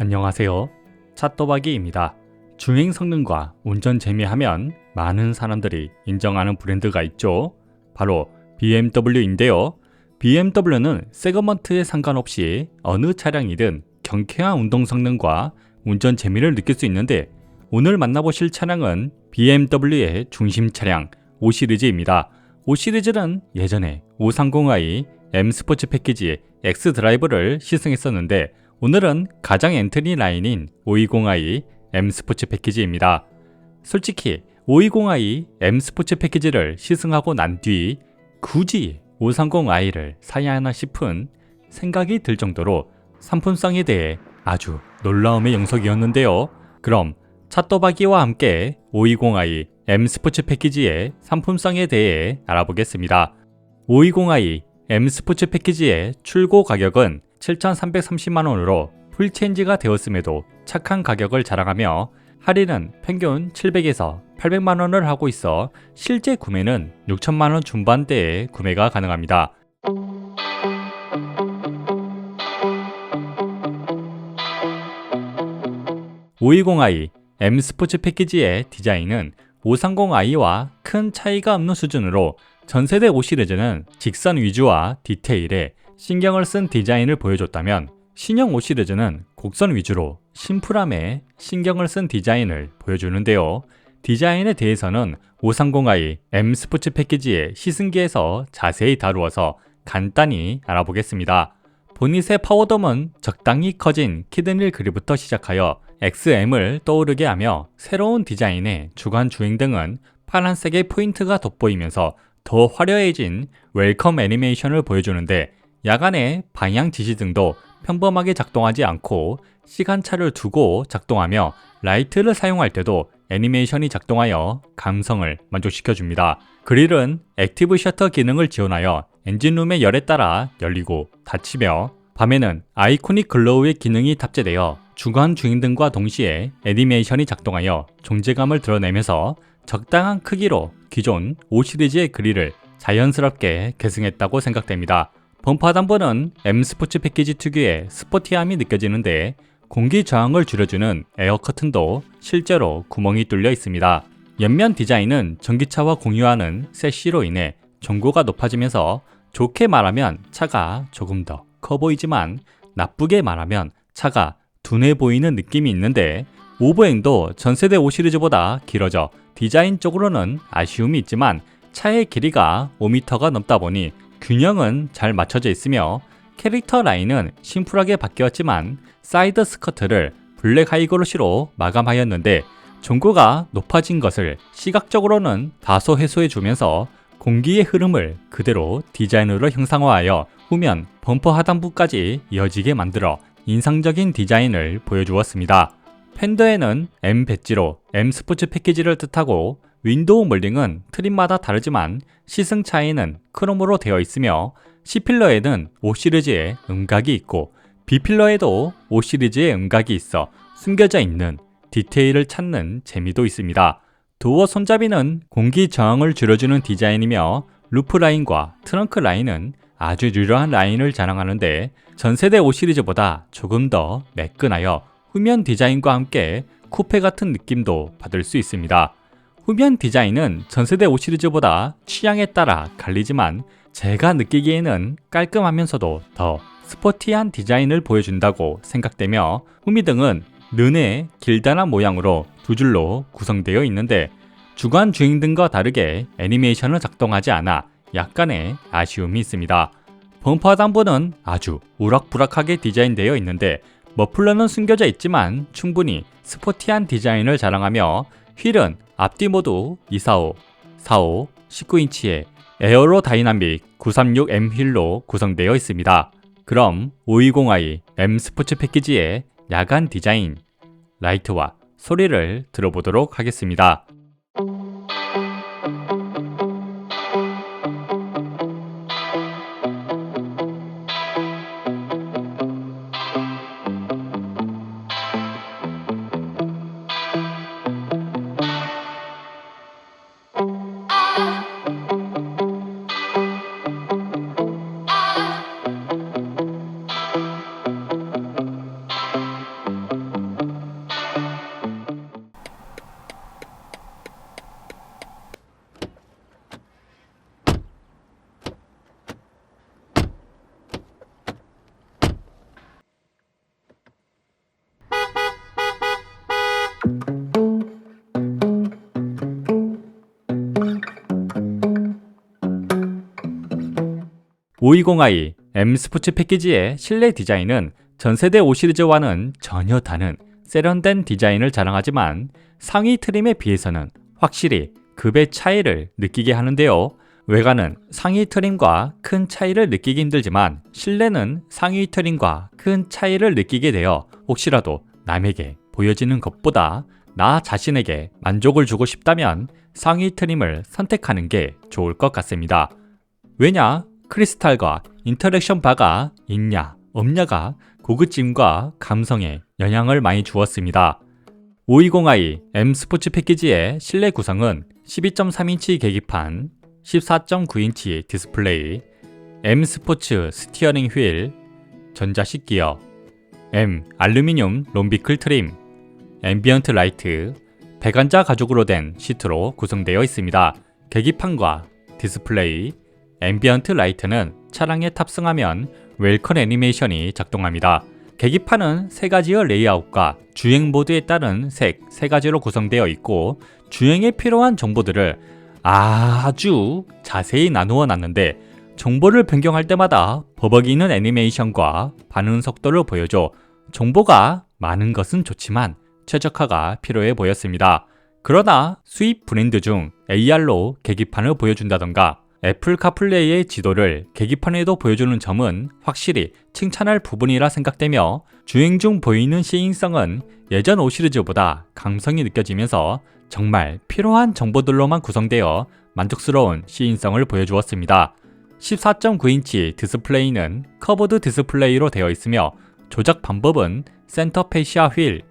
안녕하세요. 찻도박이입니다. 주행 성능과 운전 재미하면 많은 사람들이 인정하는 브랜드가 있죠. 바로 BMW인데요. BMW는 세그먼트에 상관없이 어느 차량이든 경쾌한 운동 성능과 운전 재미를 느낄 수 있는데, 오늘 만나보실 차량은 BMW의 중심 차량 5시리즈입니다. 5시리즈는 예전에 530i M 스포츠 패키지 X 드라이브를 시승했었는데, 오늘은 가장 엔트리 라인인 520i M 스포츠 패키지입니다. 솔직히 520i M 스포츠 패키지를 시승하고 난 뒤 굳이 530i를 사야 하나 싶은 생각이 들 정도로 상품성에 대해 아주 놀라움의 영석이었는데요. 그럼 찻도박이와 함께 520i M 스포츠 패키지의 상품성에 대해 알아보겠습니다. 520i M 스포츠 패키지의 출고 가격은 7,330만원으로 풀체인지가 되었음에도 착한 가격을 자랑하며 할인은 평균 700에서 800만원을 하고 있어 실제 구매는 6천만원 중반대에 구매가 가능합니다. 520i M 스포츠 패키지의 디자인은 530i와 큰 차이가 없는 수준으로 전세대 5시리즈는 직선 위주와 디테일에 신경을 쓴 디자인을 보여줬다면, 신형 5시리즈는 곡선 위주로 심플함에 신경을 쓴 디자인을 보여주는데요. 디자인에 대해서는 530i M 스포츠 패키지의 시승기에서 자세히 다루어서 간단히 알아보겠습니다. 보닛의 파워덤은 적당히 커진 키드닐 그릴부터 시작하여 XM을 떠오르게 하며, 새로운 디자인의 주간 주행등은 파란색의 포인트가 돋보이면서 더 화려해진 웰컴 애니메이션을 보여주는데, 야간에 방향 지시등도 평범하게 작동하지 않고 시간차를 두고 작동하며 라이트를 사용할 때도 애니메이션이 작동하여 감성을 만족시켜줍니다. 그릴은 액티브 셔터 기능을 지원하여 엔진룸의 열에 따라 열리고 닫히며, 밤에는 아이코닉 글로우의 기능이 탑재되어 주간 주행등과 동시에 애니메이션이 작동하여 존재감을 드러내면서 적당한 크기로 기존 5시리즈의 그릴을 자연스럽게 계승했다고 생각됩니다. 범퍼 하단부는 M 스포츠 패키지 특유의 스포티함이 느껴지는데, 공기 저항을 줄여주는 에어 커튼도 실제로 구멍이 뚫려 있습니다. 옆면 디자인은 전기차와 공유하는 세시로 인해 전고가 높아지면서, 좋게 말하면 차가 조금 더 커 보이지만 나쁘게 말하면 차가 둔해 보이는 느낌이 있는데, 오버행도 전세대 5시리즈보다 길어져 디자인적으로는 아쉬움이 있지만 차의 길이가 5m가 넘다 보니 균형은 잘 맞춰져 있으며, 캐릭터 라인은 심플하게 바뀌었지만 사이드 스커트를 블랙 하이그로시로 마감하였는데, 전고가 높아진 것을 시각적으로는 다소 해소해주면서 공기의 흐름을 그대로 디자인으로 형상화하여 후면 범퍼 하단부까지 이어지게 만들어 인상적인 디자인을 보여주었습니다. 팬더에는 M 배지로 M 스포츠 패키지를 뜻하고, 윈도우 몰딩은 트림마다 다르지만 시승 차이는 크롬으로 되어 있으며, C필러에는 5시리즈의 음각이 있고 B필러에도 5시리즈의 음각이 있어 숨겨져 있는 디테일을 찾는 재미도 있습니다. 도어 손잡이는 공기 저항을 줄여주는 디자인이며, 루프 라인과 트렁크 라인은 아주 유려한 라인을 자랑하는데, 전세대 5시리즈보다 조금 더 매끈하여 후면 디자인과 함께 쿠페 같은 느낌도 받을 수 있습니다. 후면 디자인은 전세대 5시리즈보다 취향에 따라 갈리지만, 제가 느끼기에는 깔끔하면서도 더 스포티한 디자인을 보여준다고 생각되며, 후미등은 르네 길다란 모양으로 두 줄로 구성되어 있는데, 주간 주행등과 다르게 애니메이션은 작동하지 않아 약간의 아쉬움이 있습니다. 범퍼 하단부는 아주 우락부락하게 디자인되어 있는데, 머플러는 숨겨져 있지만 충분히 스포티한 디자인을 자랑하며, 휠은 앞뒤 모두 245, 45, 19인치의 에어로 다이나믹 936M 휠로 구성되어 있습니다. 그럼 520i M 스포츠 패키지의 야간 디자인, 라이트와 소리를 들어보도록 하겠습니다. 520i M 스포츠 패키지의 실내 디자인은 전세대 5 시리즈와는 전혀 다른 세련된 디자인을 자랑하지만 상위 트림에 비해서는 확실히 급의 차이를 느끼게 하는데요. 외관은 상위 트림과 큰 차이를 느끼기 힘들지만 실내는 상위 트림과 큰 차이를 느끼게 되어 혹시라도 남에게 보여지는 것보다 나 자신에게 만족을 주고 싶다면 상위 트림을 선택하는 게 좋을 것 같습니다. 왜냐? 크리스탈과 인터랙션 바가 있냐 없냐가 고급짐과 감성에 영향을 많이 주었습니다. 520i M 스포츠 패키지의 실내 구성은 12.3인치 계기판, 14.9인치 디스플레이, M 스포츠 스티어링 휠, 전자식 기어, M 알루미늄 롬비클 트림, 앰비언트 라이트, 배관자 가죽으로 된 시트로 구성되어 있습니다. 계기판과 디스플레이, 앰비언트 라이트는 차량에 탑승하면 웰컴 애니메이션이 작동합니다. 계기판은 3가지의 레이아웃과 주행 모드에 따른 색 3가지로 구성되어 있고 주행에 필요한 정보들을 아주 자세히 나누어 놨는데 정보를 변경할 때마다 버벅이는 애니메이션과 반응 속도를 보여줘 정보가 많은 것은 좋지만 최적화가 필요해 보였습니다. 그러나 수입 브랜드 중 AR로 계기판을 보여준다던가 애플 카플레이의 지도를 계기판에도 보여주는 점은 확실히 칭찬할 부분이라 생각되며 주행 중 보이는 시인성은 예전 5 시리즈보다 감성이 느껴지면서 정말 필요한 정보들로만 구성되어 만족스러운 시인성을 보여주었습니다. 14.9인치 디스플레이는 커브드 디스플레이로 되어 있으며 조작 방법은 센터 페시아 휠,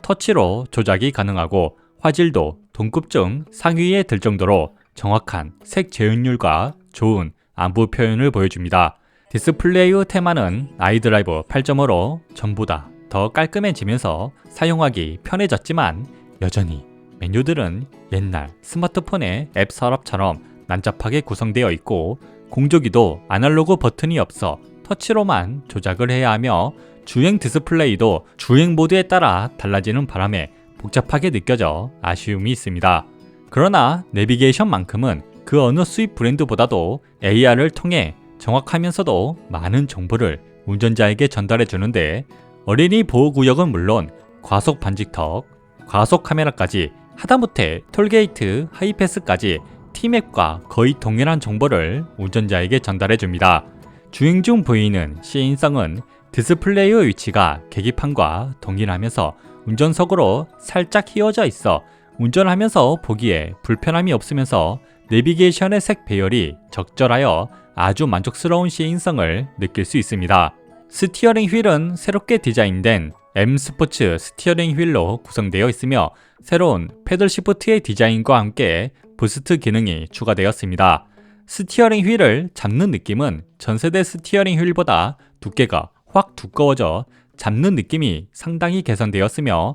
터치로 조작이 가능하고 화질도 동급중 상위에 들 정도로 정확한 색 재현율과 좋은 안부 표현을 보여줍니다. 디스플레이의 테마는 아이드라이브 8.5로 전보다 더 깔끔해지면서 사용하기 편해졌지만 여전히 메뉴들은 옛날 스마트폰의 앱 서랍처럼 난잡하게 구성되어 있고 공조기도 아날로그 버튼이 없어 터치로만 조작을 해야 하며 주행 디스플레이도 주행 모드에 따라 달라지는 바람에 복잡하게 느껴져 아쉬움이 있습니다. 그러나 내비게이션만큼은 그 어느 수입 브랜드보다도 AR을 통해 정확하면서도 많은 정보를 운전자에게 전달해 주는데 어린이 보호구역은 물론 과속 반직턱, 과속 카메라까지 하다못해 톨게이트 하이패스까지 T맵과 거의 동일한 정보를 운전자에게 전달해 줍니다. 주행 중 보이는 시인성은 디스플레이의 위치가 계기판과 동일하면서 운전석으로 살짝 휘어져 있어 운전하면서 보기에 불편함이 없으면서 내비게이션의 색 배열이 적절하여 아주 만족스러운 시인성을 느낄 수 있습니다. 스티어링 휠은 새롭게 디자인된 M 스포츠 스티어링 휠로 구성되어 있으며 새로운 패들 시프트의 디자인과 함께 부스트 기능이 추가되었습니다. 스티어링 휠을 잡는 느낌은 전세대 스티어링 휠보다 두께가 확 두꺼워져 잡는 느낌이 상당히 개선되었으며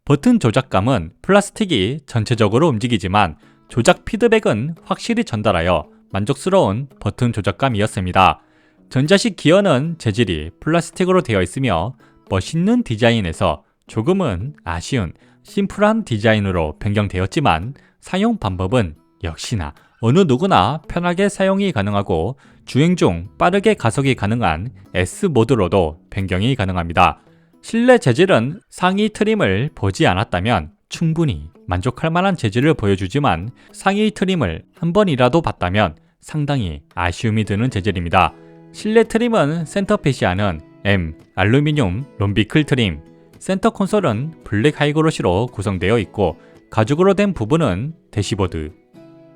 버튼 조작감은 플라스틱이 전체적으로 움직이지만 조작 피드백은 확실히 전달하여 만족스러운 버튼 조작감이었습니다. 전자식 기어는 재질이 플라스틱으로 되어 있으며 멋있는 디자인에서 조금은 아쉬운 심플한 디자인으로 변경되었지만 사용 방법은 역시나 어느 누구나 편하게 사용이 가능하고 주행 중 빠르게 가속이 가능한 S 모드로도 변경이 가능합니다. 실내 재질은 상위 트림을 보지 않았다면 충분히 만족할 만한 재질을 보여주지만 상위 트림을 한 번이라도 봤다면 상당히 아쉬움이 드는 재질입니다. 실내 트림은 센터 페시아는 M 알루미늄 롬비클 트림, 센터 콘솔은 블랙 하이그로시로 구성되어 있고 가죽으로 된 부분은 대시보드,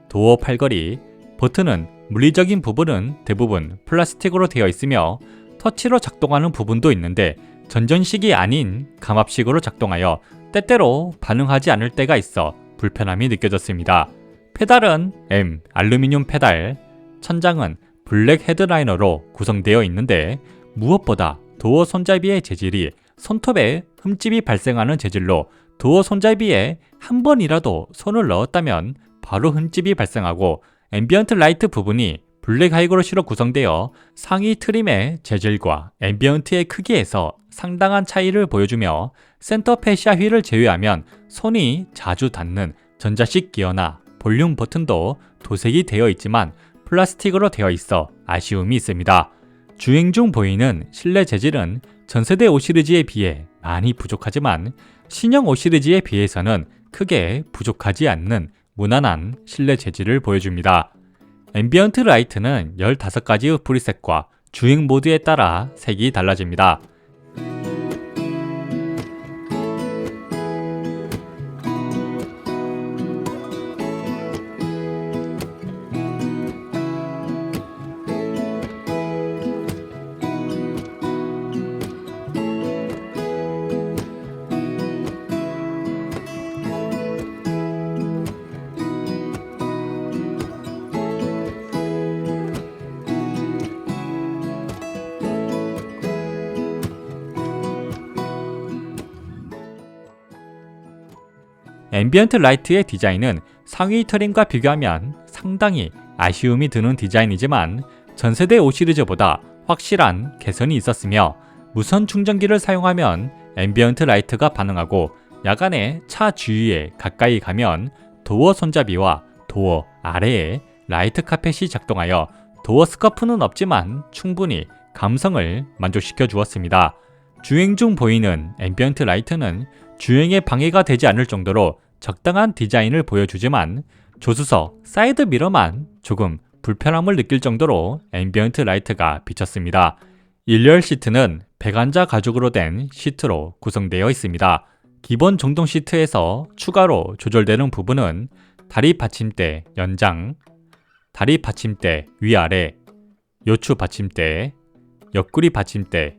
도어 팔걸이, 버튼은 물리적인 부분은 대부분 플라스틱으로 되어 있으며 터치로 작동하는 부분도 있는데 전전식이 아닌 감압식으로 작동하여 때때로 반응하지 않을 때가 있어 불편함이 느껴졌습니다. 페달은 M 알루미늄 페달, 천장은 블랙 헤드라이너로 구성되어 있는데 무엇보다 도어 손잡이의 재질이 손톱에 흠집이 발생하는 재질로 도어 손잡이에 한 번이라도 손을 넣었다면 바로 흠집이 발생하고 앰비언트 라이트 부분이 블랙 하이그로시로 구성되어 상위 트림의 재질과 앰비언트의 크기에서 상당한 차이를 보여주며 센터 페시아 휠을 제외하면 손이 자주 닿는 전자식 기어나 볼륨 버튼도 도색이 되어 있지만 플라스틱으로 되어 있어 아쉬움이 있습니다. 주행 중 보이는 실내 재질은 전세대 5 시리즈에 비해 많이 부족하지만 신형 5 시리즈에 비해서는 크게 부족하지 않는 무난한 실내 재질을 보여줍니다. 앰비언트 라이트는 15가지의 프리셋과 주행 모드에 따라 색이 달라집니다. 앰비언트 라이트의 디자인은 상위 트림과 비교하면 상당히 아쉬움이 드는 디자인이지만 전세대 5 시리즈보다 확실한 개선이 있었으며 무선 충전기를 사용하면 앰비언트 라이트가 반응하고 야간에 차 주위에 가까이 가면 도어 손잡이와 도어 아래에 라이트 카펫이 작동하여 도어 스커프는 없지만 충분히 감성을 만족시켜 주었습니다. 주행 중 보이는 앰비언트 라이트는 주행에 방해가 되지 않을 정도로 적당한 디자인을 보여주지만 조수석 사이드 미러만 조금 불편함을 느낄 정도로 앰비언트 라이트가 비쳤습니다. 일렬 시트는 백안자 가죽으로 된 시트로 구성되어 있습니다. 기본 전동 시트에서 추가로 조절되는 부분은 다리 받침대 연장, 다리 받침대 위아래, 요추 받침대, 옆구리 받침대,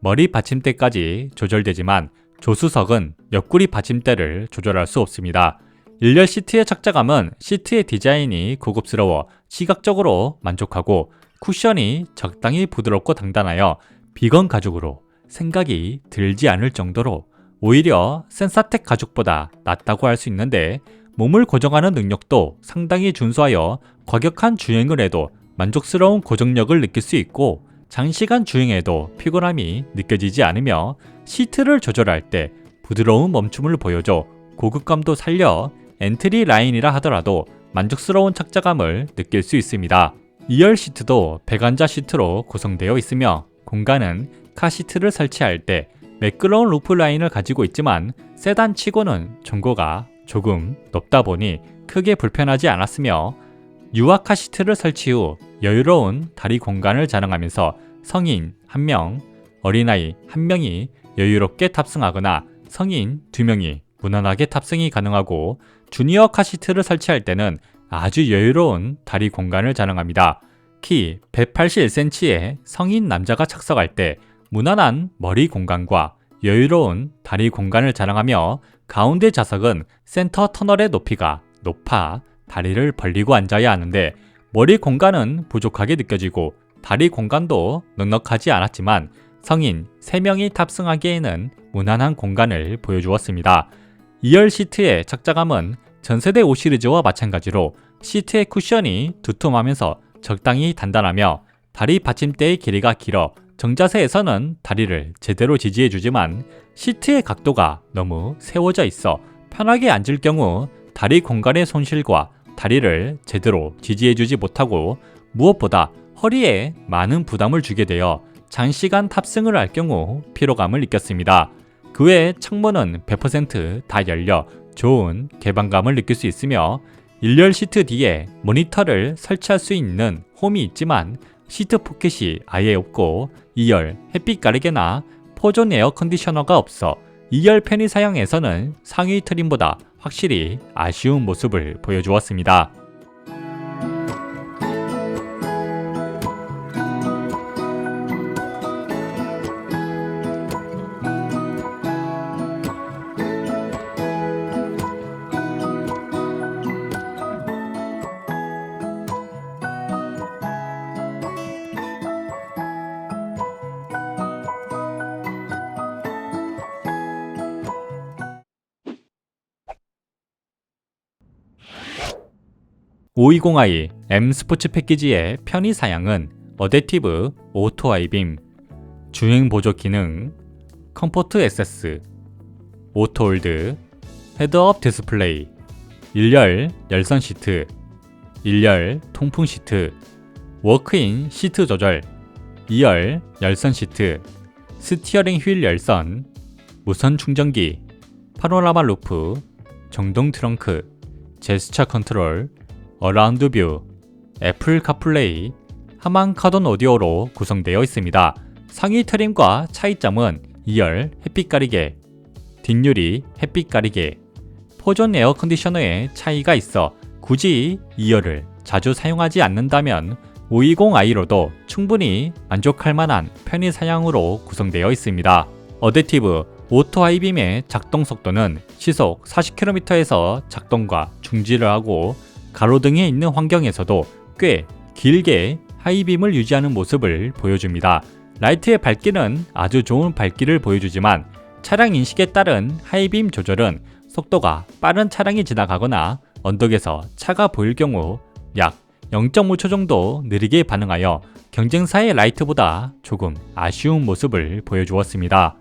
머리 받침대까지 조절되지만 조수석은 옆구리 받침대를 조절할 수 없습니다. 일렬 시트의 착자감은 시트의 디자인이 고급스러워 시각적으로 만족하고 쿠션이 적당히 부드럽고 단단하여 비건 가죽으로 생각이 들지 않을 정도로 오히려 센사텍 가죽보다 낫다고 할 수 있는데 몸을 고정하는 능력도 상당히 준수하여 과격한 주행을 해도 만족스러운 고정력을 느낄 수 있고 장시간 주행해도 피곤함이 느껴지지 않으며 시트를 조절할 때 부드러운 멈춤을 보여줘 고급감도 살려 엔트리 라인이라 하더라도 만족스러운 착자감을 느낄 수 있습니다. 2열 시트도 백안자 시트로 구성되어 있으며 공간은 카시트를 설치할 때 매끄러운 루프 라인을 가지고 있지만 세단치고는 전고가 조금 높다 보니 크게 불편하지 않았으며 유아 카시트를 설치 후 여유로운 다리 공간을 자랑하면서 성인 1명, 어린아이 1명이 여유롭게 탑승하거나 성인 2명이 무난하게 탑승이 가능하고 주니어 카시트를 설치할 때는 아주 여유로운 다리 공간을 자랑합니다. 키 181cm의 성인 남자가 착석할 때 무난한 머리 공간과 여유로운 다리 공간을 자랑하며 가운데 좌석은 센터 터널의 높이가 높아 다리를 벌리고 앉아야 하는데 머리 공간은 부족하게 느껴지고 다리 공간도 넉넉하지 않았지만 성인 3명이 탑승하기에는 무난한 공간을 보여주었습니다. 2열 시트의 착자감은 전세대 5 시리즈와 마찬가지로 시트의 쿠션이 두툼하면서 적당히 단단하며 다리 받침대의 길이가 길어 정자세에서는 다리를 제대로 지지해주지만 시트의 각도가 너무 세워져 있어 편하게 앉을 경우 다리 공간의 손실과 다리를 제대로 지지해주지 못하고 무엇보다 허리에 많은 부담을 주게 되어 장시간 탑승을 할 경우 피로감을 느꼈습니다. 그 외 창문은 100% 열려 좋은 개방감을 느낄 수 있으며 1열 시트 뒤에 모니터를 설치할 수 있는 홈이 있지만 시트 포켓이 아예 없고 2열 햇빛 가리개나 포존 에어 컨디셔너가 없어 2열 편의 사양에서는 상위 트림보다 확실히 아쉬운 모습을 보여주었습니다. (520i) M 스포츠 패키지의 편의 사양은 어댑티브 오토 아이빔, 주행 보조 기능, 컴포트 액세스, 오토 홀드, 헤드업 디스플레이, 1열 열선 시트, 1열 통풍 시트, 워크인 시트 조절, 2열 열선 시트, 스티어링 휠 열선, 무선 충전기, 파노라마 루프, 정동 트렁크, 제스처 컨트롤, 어라운드 뷰, 애플 카플레이, 하만 카돈 오디오로 구성되어 있습니다. 상위 트림과 차이점은 2열 햇빛 가리개, 뒷유리 햇빛 가리개, 포존 에어 컨디셔너의 차이가 있어 굳이 2열을 자주 사용하지 않는다면 520i로도 충분히 만족할 만한 편의 사양으로 구성되어 있습니다. 어댑티브 오토 하이빔의 작동 속도는 시속 40km에서 작동과 중지를 하고 가로등에 있는 환경에서도 꽤 길게 하이빔을 유지하는 모습을 보여줍니다. 라이트의 밝기는 아주 좋은 밝기를 보여주지만 차량 인식에 따른 하이빔 조절은 속도가 빠른 차량이 지나가거나 언덕에서 차가 보일 경우 약 0.5초 정도 느리게 반응하여 경쟁사의 라이트보다 조금 아쉬운 모습을 보여주었습니다.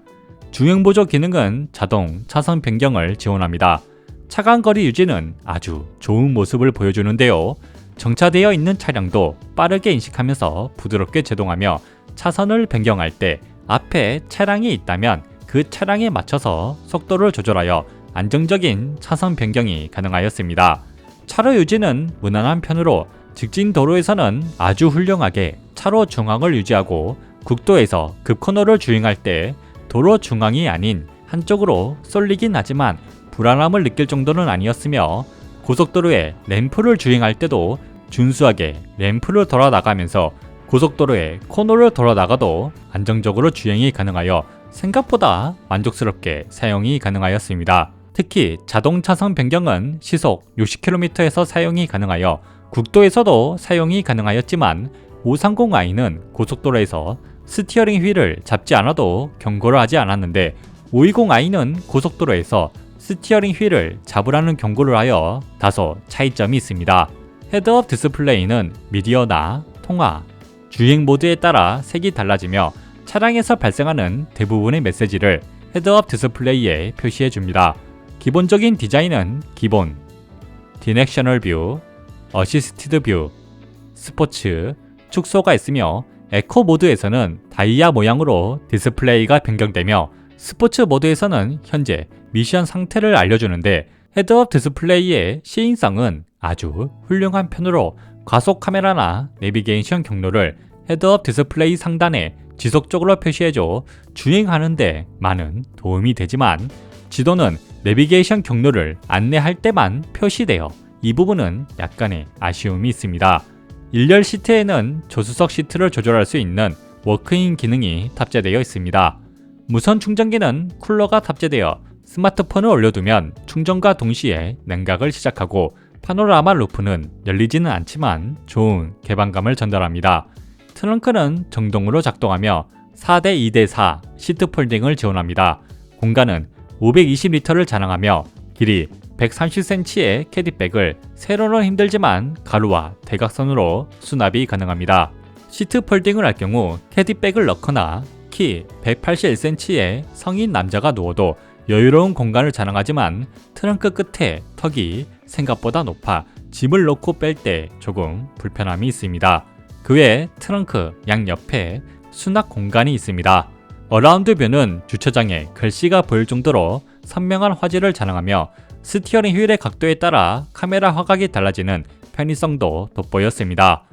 주행보조 기능은 자동 차선 변경을 지원합니다. 차간거리 유지는 아주 좋은 모습을 보여주는데요. 정차되어 있는 차량도 빠르게 인식하면서 부드럽게 제동하며 차선을 변경할 때 앞에 차량이 있다면 그 차량에 맞춰서 속도를 조절하여 안정적인 차선 변경이 가능하였습니다. 차로 유지는 무난한 편으로 직진 도로에서는 아주 훌륭하게 차로 중앙을 유지하고 국도에서 급코너를 주행할 때 도로 중앙이 아닌 한쪽으로 쏠리긴 하지만 불안함을 느낄 정도는 아니었으며 고속도로에 램프를 주행할 때도 준수하게 램프를 돌아 나가면서 고속도로에 코너를 돌아 나가도 안정적으로 주행이 가능하여 생각보다 만족스럽게 사용이 가능하였습니다. 특히 자동 차선 변경은 시속 60km에서 사용이 가능하여 국도에서도 사용이 가능하였지만 530i는 고속도로에서 스티어링 휠을 잡지 않아도 경고를 하지 않았는데 520i는 고속도로에서 스티어링 휠을 잡으라는 경고를 하여 다소 차이점이 있습니다. 헤드업 디스플레이는 미디어나 통화, 주행 모드에 따라 색이 달라지며 차량에서 발생하는 대부분의 메시지를 헤드업 디스플레이에 표시해 줍니다. 기본적인 디자인은 기본, 디렉셔널 뷰, 어시스티드 뷰, 스포츠, 축소가 있으며 에코 모드에서는 다이아 모양으로 디스플레이가 변경되며 스포츠 모드에서는 현재 미션 상태를 알려주는데 헤드업 디스플레이의 시인성은 아주 훌륭한 편으로 과속 카메라나 내비게이션 경로를 헤드업 디스플레이 상단에 지속적으로 표시해줘 주행하는데 많은 도움이 되지만 지도는 내비게이션 경로를 안내할 때만 표시되어 이 부분은 약간의 아쉬움이 있습니다. 1열 시트에는 조수석 시트를 조절할 수 있는 워크인 기능이 탑재되어 있습니다. 무선 충전기는 쿨러가 탑재되어 스마트폰을 올려두면 충전과 동시에 냉각을 시작하고 파노라마 루프는 열리지는 않지만 좋은 개방감을 전달합니다. 트렁크는 정동으로 작동하며 4대 2대 4 시트 폴딩을 지원합니다. 공간은 520리터를 자랑하며 길이 130cm의 캐디백을 세로는 힘들지만 가로와 대각선으로 수납이 가능합니다. 시트 폴딩을 할 경우 캐디백을 넣거나 키 181cm의 성인 남자가 누워도 여유로운 공간을 자랑하지만 트렁크 끝에 턱이 생각보다 높아 짐을 넣고 뺄 때 조금 불편함이 있습니다. 그 외 트렁크 양옆에 수납 공간이 있습니다. 어라운드 뷰는 주차장에 글씨가 보일 정도로 선명한 화질을 자랑하며 스티어링 휠의 각도에 따라 카메라 화각이 달라지는 편의성도 돋보였습니다.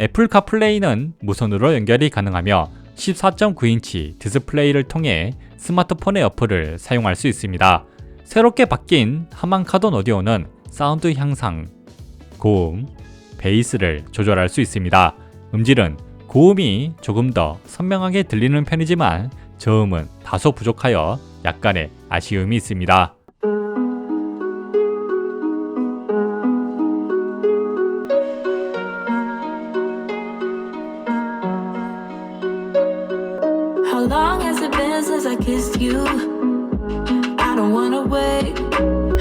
애플 카플레이는 무선으로 연결이 가능하며 14.9인치 디스플레이를 통해 스마트폰의 어플을 사용할 수 있습니다. 새롭게 바뀐 하만 카돈 오디오는 사운드 향상, 고음, 베이스를 조절할 수 있습니다. 음질은 고음이 조금 더 선명하게 들리는 편이지만 저음은 다소 부족하여 약간의 아쉬움이 있습니다. How long has it been since I kissed you? I don't wanna wait.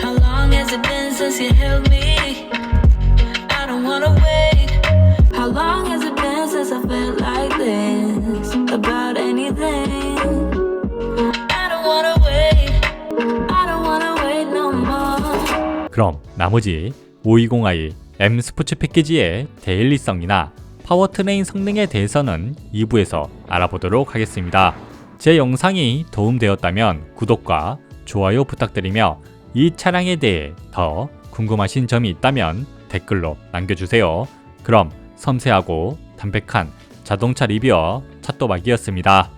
How long has it been since you held me? I don't wanna wait. How long has it been since I felt like this about anything? I don't wanna wait. I don't wanna wait no more. 그럼 나머지 520i M 스포츠 패키지의 데일리성이나 파워트레인 성능에 대해서는 2부에서 알아보도록 하겠습니다. 제 영상이 도움되었다면 구독과 좋아요 부탁드리며 이 차량에 대해 더 궁금하신 점이 있다면 댓글로 남겨주세요. 그럼 섬세하고 담백한 자동차 리뷰어 차또박이었습니다.